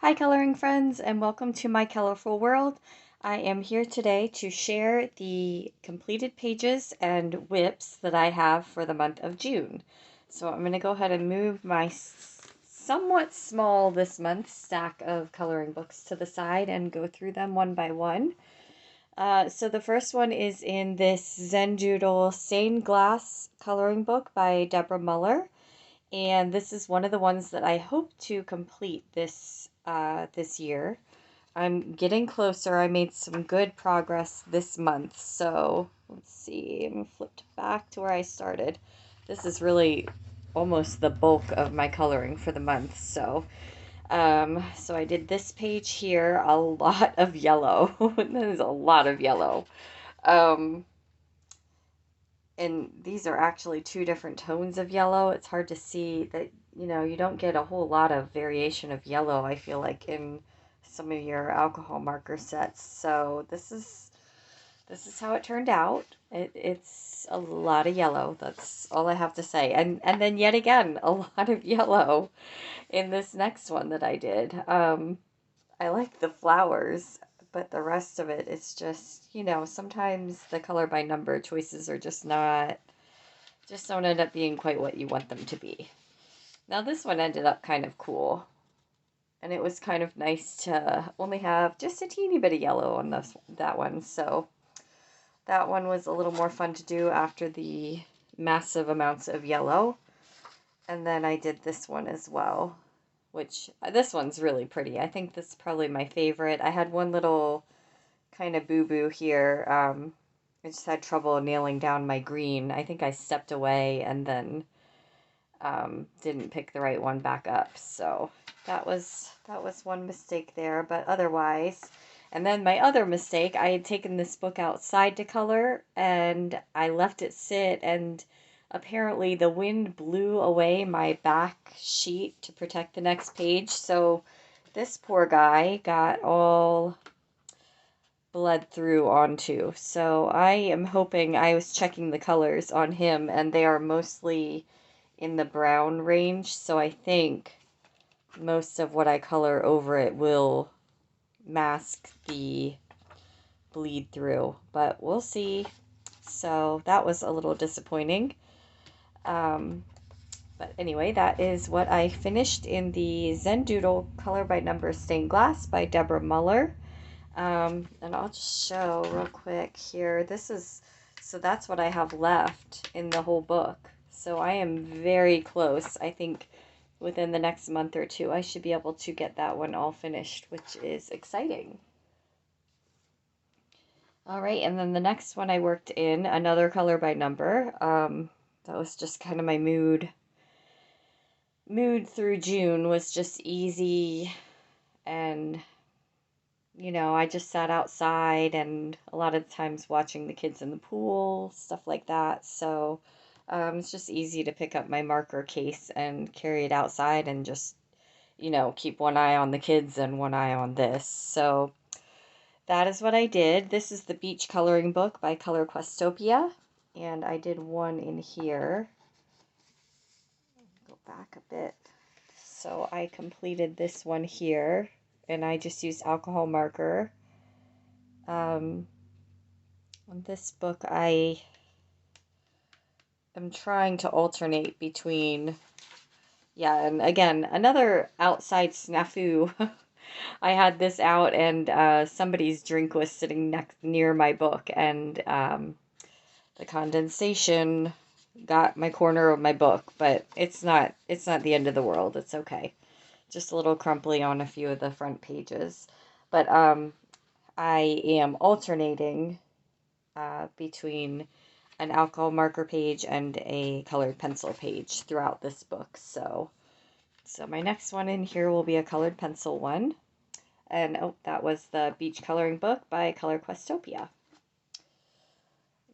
Hi coloring friends and welcome to my colorful world. I am here today to share the completed pages and WIPs that I have for the month of June. So I'm going to go ahead and move my somewhat small this month stack of coloring books to the side and go through them one by one. So the first one is in this Zendoodle stained glass coloring book by Deborah Muller. And this is one of the ones that I hope to complete this year. I'm getting closer. I made some good progress this month. So let's see. I'm flipped back to where I started. This is really almost the bulk of my coloring for the month. So I did this page here. A lot of yellow. There's a lot of yellow. And these are actually two different tones of yellow. It's hard to see that, you don't get a whole lot of variation of yellow, I feel like, in some of your alcohol marker sets. So this is how it turned out. It's a lot of yellow. That's all I have to say. And then yet again, a lot of yellow in this next one that I did. I like the flowers, but the rest of it, it's just, sometimes the color by number choices are just don't end up being quite what you want them to be. Now this one ended up kind of cool, and it was kind of nice to only have just a teeny bit of yellow on that one, so that one was a little more fun to do after the massive amounts of yellow. And then I did this one as well, which this one's really pretty. I think this is probably my favorite. I had one little kind of boo-boo here. I just had trouble nailing down my green. I think I stepped away and then didn't pick the right one back up. So that was one mistake there, but otherwise. And then my other mistake, I had taken this book outside to color and I left it sit, and apparently the wind blew away my back sheet to protect the next page. So this poor guy got all bled through onto. So I am hoping, I was checking the colors on him and they are mostly in the brown range. So I think most of what I color over it will mask the bleed through, but we'll see. So that was a little disappointing. But anyway, that is what I finished in the Zendoodle Color by Number Stained Glass by Deborah Muller. And I'll just show real quick here. So that's what I have left in the whole book. So I am very close. I think within the next month or two, I should be able to get that one all finished, which is exciting. All right, and then the next one I worked in, another color by number. That was just kind of my mood through June was just easy, and I just sat outside and a lot of times watching the kids in the pool, stuff like that. So it's just easy to pick up my marker case and carry it outside and just, keep one eye on the kids and one eye on this. So that is what I did. This is the Beach Coloring Book by Color Questopia, and I did one in here. Go back a bit. So I completed this one here, and I just used alcohol marker. On this book, I am trying to alternate between, and again, another outside snafu. I had this out, and somebody's drink was sitting near my book, and the condensation got my corner of my book, but it's not the end of the world. It's okay. Just a little crumply on a few of the front pages. But I am alternating between an alcohol marker page and a colored pencil page throughout this book. So my next one in here will be a colored pencil one. And that was the Beach Coloring Book by Color Questopia.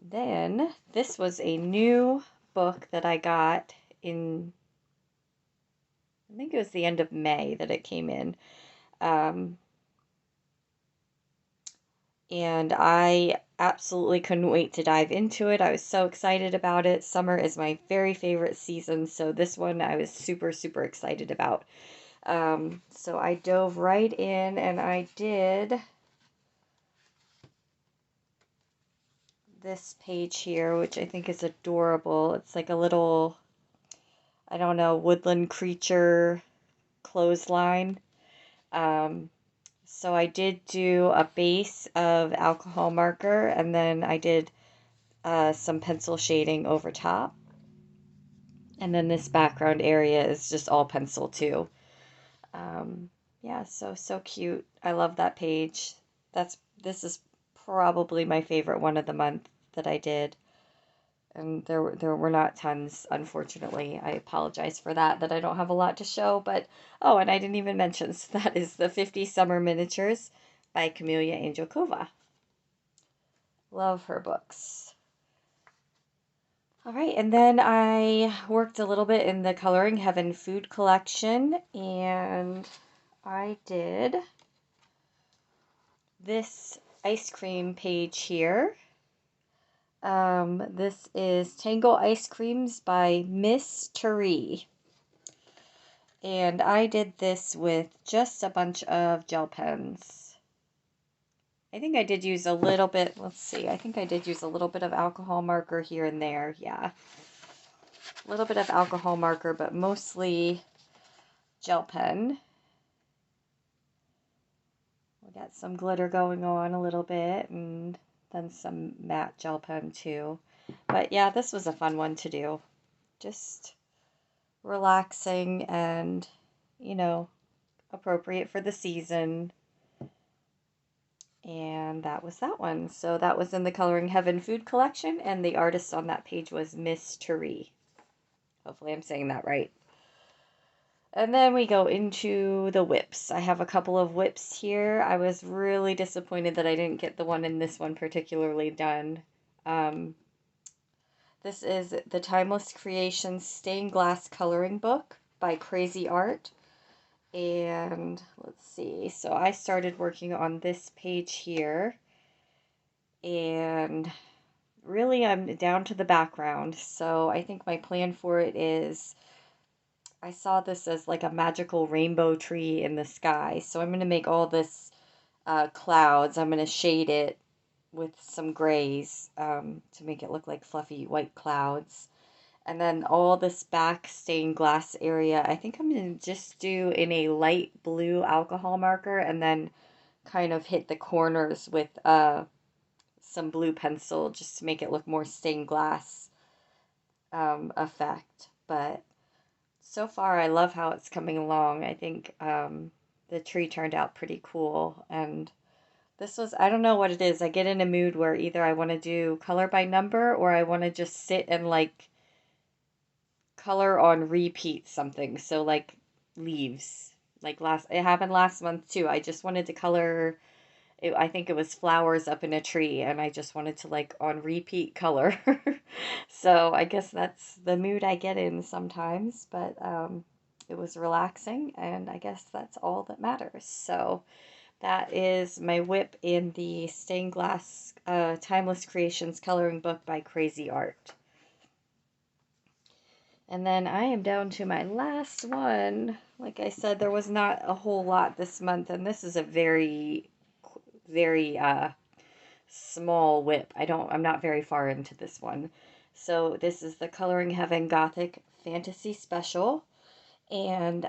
Then this was a new book that I got in, I think it was the end of May that it came in. And I absolutely couldn't wait to dive into it. I was so excited about it. Summer is my very favorite season, so this one I was super, super excited about. So I dove right in and I did this page here, which I think is adorable. It's like a little, I don't know, woodland creature clothesline. So I did do a base of alcohol marker, and then I did some pencil shading over top. And then this background area is just all pencil too. Um, yeah, so cute. I love that page. This is probably my favorite one of the month that I did. And there were not tons, unfortunately. I apologize for that I don't have a lot to show. But oh, and I didn't even mention, so that is the 50 Summer Miniatures by Camelia Angelkova. Love her books. All right, and then I worked a little bit in the Coloring Heaven food collection, and I did this ice cream page here. This is Tango Ice Creams by Miss Therese. And I did this with just a bunch of gel pens. I think I did use a little bit, let's see, I think I did use a little bit of alcohol marker here and there, yeah. A little bit of alcohol marker, but mostly gel pen. We got some glitter going on a little bit, and then some matte gel pen too. But yeah, this was a fun one to do. Just relaxing and, you know, appropriate for the season. And that was that one. So that was in the Coloring Heaven food collection, and the artist on that page was Miss Therese. Hopefully I'm saying that right. And then we go into the WIPS. I have a couple of WIPS here. I was really disappointed that I didn't get the one in this one particularly done. This is the Timeless Creations Stained Glass Coloring Book by Crazy Art. And let's see, so I started working on this page here, and really I'm down to the background. So I think my plan for it is, I saw this as like a magical rainbow tree in the sky. So I'm going to make all this clouds. I'm going to shade it with some grays to make it look like fluffy white clouds. And then all this back stained glass area, I think I'm going to just do in a light blue alcohol marker, and then kind of hit the corners with some blue pencil just to make it look more stained glass effect. But so far I love how it's coming along. I think the tree turned out pretty cool. And this was, I don't know what it is. I get in a mood where either I want to do color by number, or I want to just sit and like color on repeat something. So like leaves, like it happened last month too. I just wanted to color it, I think it was flowers up in a tree, and I just wanted to like on repeat color. So I guess that's the mood I get in sometimes. But it was relaxing, and I guess that's all that matters. So that is my WIP in the stained glass Timeless Creations coloring book by Crazy Art. And then I am down to my last one. Like I said, there was not a whole lot this month, and this is a very, very small WIP. I'm not very far into this one. So this is the Coloring Heaven Gothic Fantasy Special, and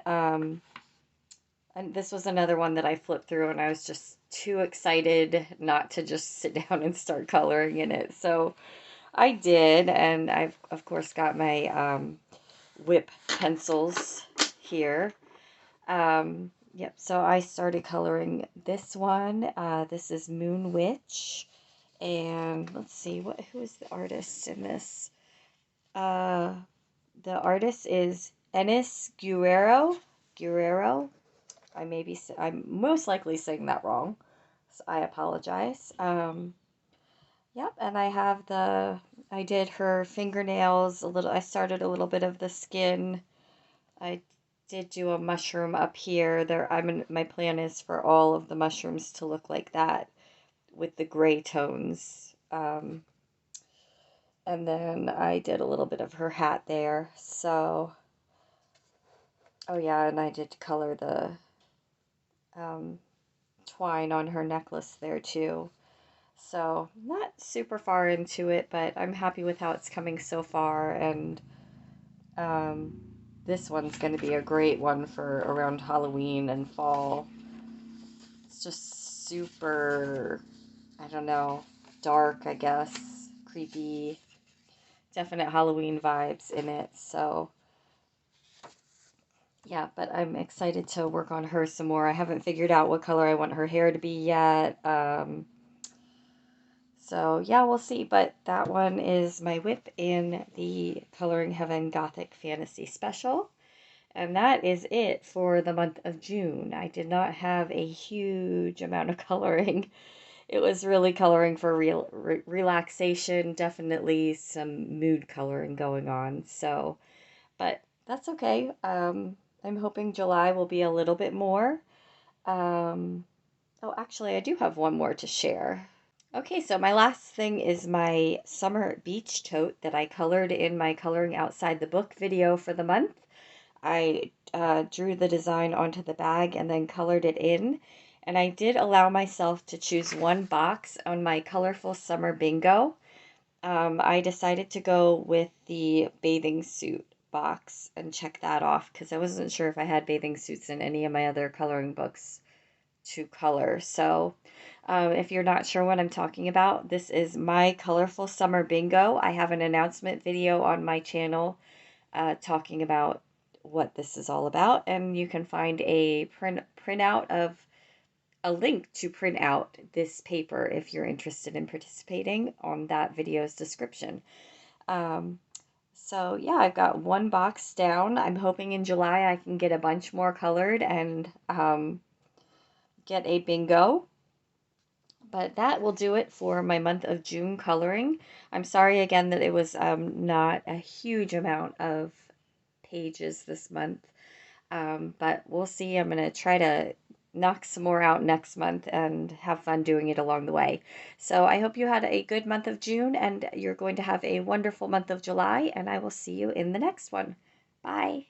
this was another one that I flipped through, and I was just too excited not to just sit down and start coloring in it. So I did, and I've of course got my WIP pencils here. Yep, so I started coloring this one. This is Moon Witch. And let's see, who is the artist in this? The artist is Enis Guerrero. I'm most likely saying that wrong, so I apologize. Yep, and I did her fingernails a little. I started a little bit of the skin. I did do a mushroom up here. My plan is for all of the mushrooms to look like that with the gray tones. And then I did a little bit of her hat there. So Oh yeah, and I did color the um, twine on her necklace there too. So not super far into it, but I'm happy with how it's coming so far. And um, this one's going to be a great one for around Halloween and fall. It's just super, I don't know, dark, I guess, creepy, definite Halloween vibes in it. So yeah, but I'm excited to work on her some more. I haven't figured out what color I want her hair to be yet. So yeah, we'll see. But that one is my WIP in the Coloring Heaven Gothic Fantasy Special. And that is it for the month of June. I did not have a huge amount of coloring. It was really coloring for relaxation, definitely some mood coloring going on. So, but that's okay. I'm hoping July will be a little bit more. Um, oh, actually, I do have one more to share. Okay, so my last thing is my summer beach tote that I colored in my Coloring Outside the Book video for the month. I drew the design onto the bag and then colored it in. And I did allow myself to choose one box on my colorful summer bingo. I decided to go with the bathing suit box and check that off because I wasn't sure if I had bathing suits in any of my other coloring books to color. So if you're not sure what I'm talking about, this is my colorful summer bingo. I have an announcement video on my channel talking about what this is all about, and you can find a printout of a link to print out this paper if you're interested in participating on that video's description. Um, so yeah, I've got one box down. I'm hoping in July I can get a bunch more colored and get a bingo. But that will do it for my month of June coloring. I'm sorry again that it was not a huge amount of pages this month. But we'll see. I'm going to try to knock some more out next month and have fun doing it along the way. So I hope you had a good month of June and you're going to have a wonderful month of July, and I will see you in the next one. Bye.